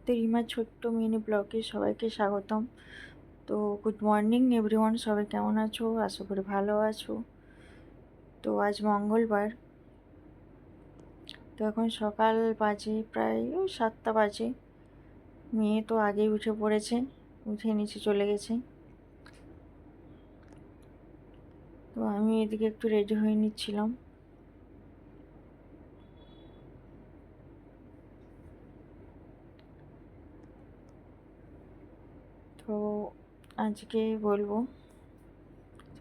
তো রিমার ছোট্ট মিনি ব্লগে সবাইকে স্বাগতম। তো গুড মর্নিং এভরিওয়ান, সবাই কেমন আছো? আশা করি ভালো আছো। তো আজ মঙ্গলবার, তো এখন সকাল বাজে প্রায় 7টা বাজে। মেয়ে তো আগেই উঠে পড়েছে, উঠে নিচে চলে গেছে। তো আমি এদিকে একটু রেডি হয়ে নিচ্ছিলাম। তো আজকে বলবো,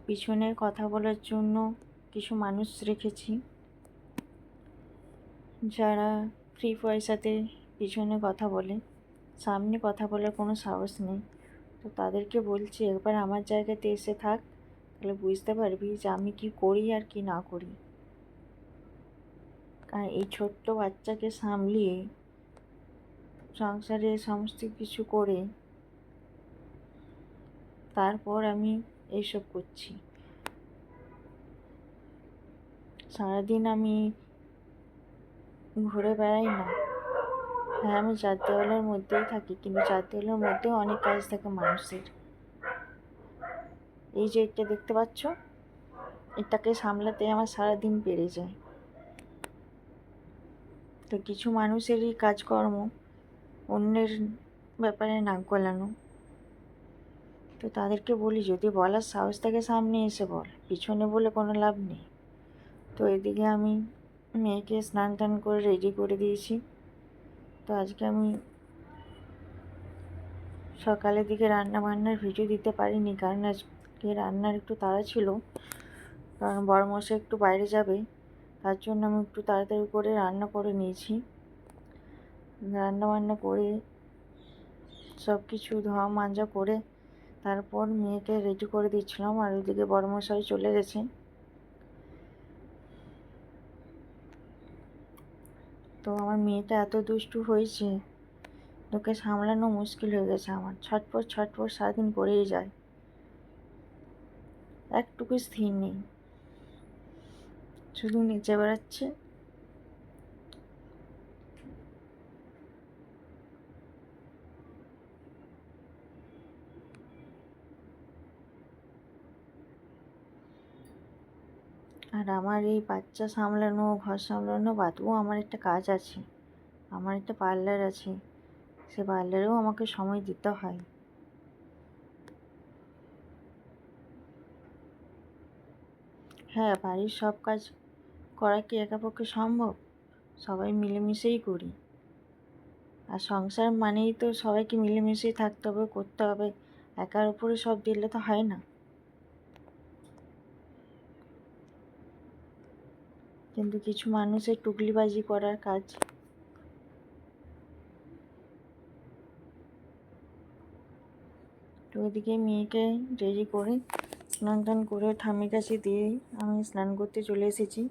পিছনে কথা বলার জন্য কিছু মানুষ রেখেছি, যারা ফ্রি পয়সাতে পিছনে কথা বলে, সামনে কথা বলার কোনো সাহস নেই। তো তাদেরকে বলছি, একবার আমার জায়গাতে এসে থাক, তাহলে বুঝতে পারবি যে আমি কি করি আর কি না করি। কারণ এই ছোট্ট বাচ্চাকে সামলিয়ে সংসারে সমস্ত কিছু করে তারপর আমি এইসব করছি। সারাদিন আমি ঘুরে বেড়াই না। হ্যাঁ, আমি চার দেওয়ালের মধ্যেই থাকি, কিন্তু চার দেওয়ালের মধ্যেও অনেক কাজ থাকে মানুষের। এই যে এটা দেখতে পাচ্ছ, এটাকে সামলাতে আমার সারাদিন পেরে যায়। তো কিছু মানুষেরই কাজকর্ম অন্যের ব্যাপারে নাক গলানো। তো তাদেরকে বলি, যদি বলার সাহস থাকে সামনে এসে বল, পিছনে বলে কোনো লাভ নেই। তো এদিকে আমি মেয়েকে স্নান টান করে রেডি করে দিয়েছি। তো আজকে আমি সকালের দিকে রান্না বান্নার ভিডিও দিতে পারিনি, কারণ আজকে রান্নার একটু তাড়া ছিল। কারণ বড়মশাই একটু বাইরে যাবে, তার জন্য আমি একটু তাড়াতাড়ি করে রান্না করে নিয়েছি। রান্না বান্না করে সব কিছু ধোয়া মাজা করে তারপর মেয়েকে রেডি করে দিচ্ছিলাম। আর ওইদিকে বড়মশাই চলে গেছে। তো আমার মেয়েটা এত দুষ্টু হয়েছে, ওকে সামলানো মুশকিল হয়ে গেছে আমার। ছটফট ছটফট সারাদিন করেই যায়, একটুকু স্থির নেই, শুধু নিচে বেড়াচ্ছে। আর আমার এই বাচ্চা সামলানো, ঘর সামলানো বাদেও আমার একটা কাজ আছে, আমার একটা পার্লার আছে। সে পার্লারেও আমাকে সময় দিতে হয়। হ্যাঁ, বাড়ির সব কাজ করা কি একা পক্ষে সম্ভব? সবাই মিলেমিশেই করি। আর সংসার মানেই তো সবাইকে মিলেমিশেই থাকতে হবে, করতে হবে। একার উপরে সব দিলে তো হয় না। কিন্তু কিছু মানুষের টুকলিবাজি করার কাজ। তো ওইদিকে মেয়েকে রেডি করে স্নান টান করে ঠাম্মির কাছে দিয়ে আমি স্নান করতে চলে এসেছি।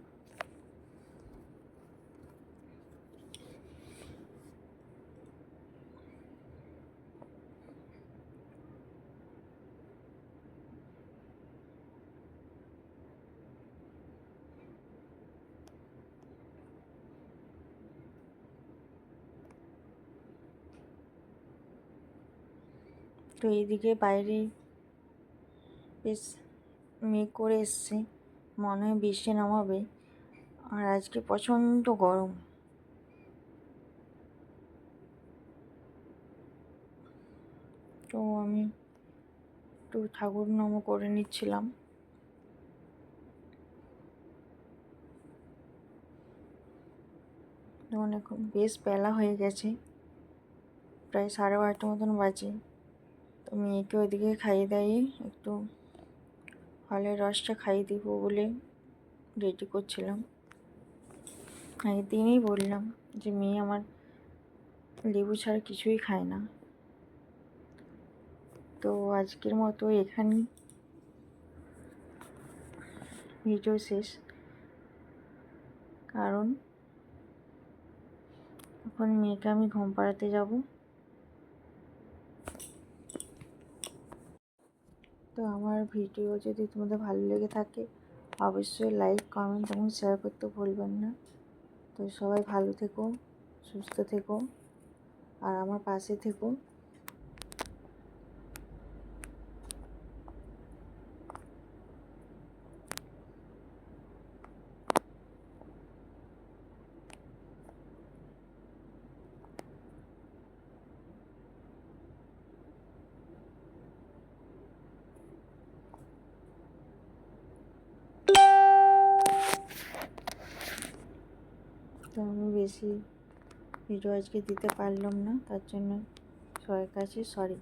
তো এইদিকে বাইরে বেশ মেঘ করে এসছে, মনে হয় বৃষ্টি নামাবে। আর আজকে প্রচণ্ড গরম। তো আমি একটু ঠাকুর নম করে নিচ্ছিলাম। যেমন এখন বেশ বেলা হয়ে গেছে, প্রায় 12:30 মতন বাজে। তো মেয়েকে ওইদিকে খাইয়ে দাইয়ে একটু ফলের রসটা খাইয়ে দিব বলে রেডি করছিলাম। আগের দিনই বললাম যে মেয়ে আমার লেবু ছাড়া কিছুই খায় না। তো আজকের মতো এখানেই ভিডিও শেষ, কারণ এখন মেয়েকে আমি ঘুম পাড়াতে যাব। তো আমার ভিডিও যদি তোমাদের ভালো লেগে থাকে, অবশ্যই লাইক, কমেন্ট এবং শেয়ার করতে ভুলবেন না। তো সবাই ভালো থেকো, সুস্থ থেকো। আর আমার পাশে থেকো। তো আমি বেশি ভিডিও আজকে দিতে পারলাম না, তার জন্য সবার কাছে সরি।